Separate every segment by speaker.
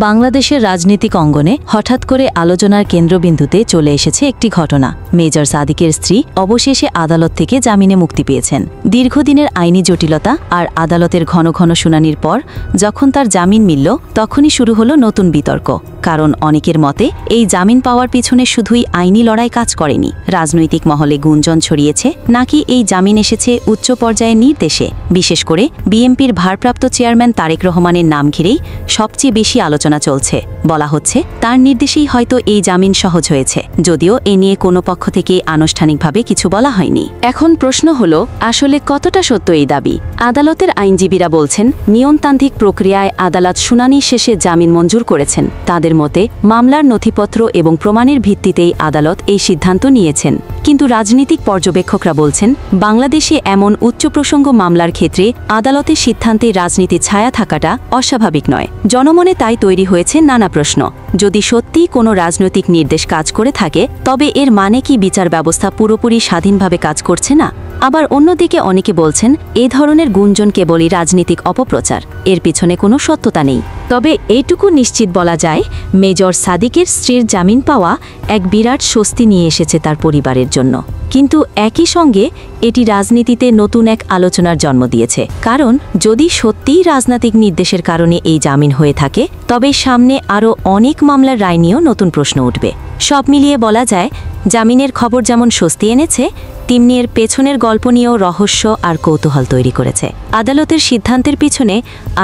Speaker 1: বাংলাদেশের রাজনৈতিক অঙ্গনে হঠাৎ করে আলোচনার কেন্দ্রবিন্দুতে চলে এসেছে একটি ঘটনা। মেজর সাদিকের স্ত্রী অবশেষে আদালত থেকে জামিনে মুক্তি পেয়েছেন। দীর্ঘদিনের আইনি জটিলতা আর আদালতের ঘন ঘন শুনানির পর যখন তার জামিন মিলল, তখনই শুরু হলো নতুন বিতর্ক। কারণ অনেকের মতে এই জামিন পাওয়ার পিছনে শুধুই আইনি লড়াই কাজ করেনি, রাজনৈতিক মহলে গুঞ্জন ছড়িয়েছে নাকি এই জামিন এসেছে উচ্চ পর্যায়ের নির্দেশে। বিশেষ করে বিএনপির ভারপ্রাপ্ত চেয়ারম্যান তারেক রহমানের নাম ঘিরেই সবচেয়ে বেশি আলোচনা চলছে। বলা হচ্ছে তার নির্দেশেই হয়তো এই জামিন সহজ হয়েছে, যদিও এ নিয়ে কোনো পক্ষ থেকে আনুষ্ঠানিকভাবে কিছু বলা হয়নি। এখন প্রশ্ন হলো, আসলে কতটা সত্য এই দাবি? আদালতের আইনজীবীরা বলছেন, নিয়মতান্ত্রিক প্রক্রিয়ায় আদালত শুনানি শেষে জামিন মঞ্জুর করেছেন। তাদের মতে মামলার নথিপত্র এবং প্রমাণের ভিত্তিতেই আদালত এই সিদ্ধান্ত নিয়েছেন। কিন্তু রাজনৈতিক পর্যবেক্ষকরা বলছেন, বাংলাদেশে এমন উচ্চ প্রসঙ্গ মামলার ক্ষেত্রে আদালতের সিদ্ধান্তে রাজনীতির ছায়া থাকাটা অস্বাভাবিক নয়। জনমনে তাই তৈরি হয়েছে নানা প্রশ্ন। যদি সত্যিই কোনো রাজনৈতিক নির্দেশ কাজ করে থাকে, তবে এর মানে কি বিচার ব্যবস্থা পুরোপুরি স্বাধীনভাবে কাজ করছে না? আবার অন্যদিকে অনেকে বলছেন, এ ধরনের গুঞ্জন কেবলই রাজনৈতিক অপপ্রচার, এর পিছনে কোনো সত্যতা নেই। তবে এইটুকু নিশ্চিত বলা যায়, মেজর সাদিকের স্ত্রীর জামিন পাওয়া এক বিরাট স্বস্তি নিয়ে এসেছে তার পরিবারের জন্য। কিন্তু একই সঙ্গে এটি রাজনীতিতে নতুন এক আলোচনার জন্ম দিয়েছে। কারণ যদি সত্যিই রাজনৈতিক নির্দেশের কারণে এই জামিন হয়ে থাকে, তবে সামনে আরও অনেক মামলার রায় নিয়েও নতুন প্রশ্ন উঠবে। সব মিলিয়ে বলা যায়, জামিনের খবর যেমন স্বস্তি এনেছে, তেমনি এর পেছনের গল্প নিয়েও রহস্য আর কৌতূহল তৈরি করেছে। আদালতের সিদ্ধান্তের পিছনে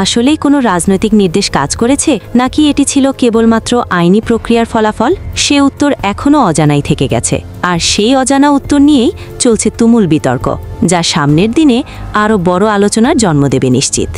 Speaker 1: আসলেই কোনো রাজনৈতিক নির্দেশ কাজ করেছে, নাকি এটি ছিল কেবলমাত্র আইনি প্রক্রিয়ার ফলাফল? সে উত্তর এখনও অজানাই থেকে গেছে। আর সেই অজানা উত্তর নিয়েই চলছে তুমুল বিতর্ক, যা সামনের দিনে আরও বড় আলোচনার জন্ম দেবে নিশ্চিত।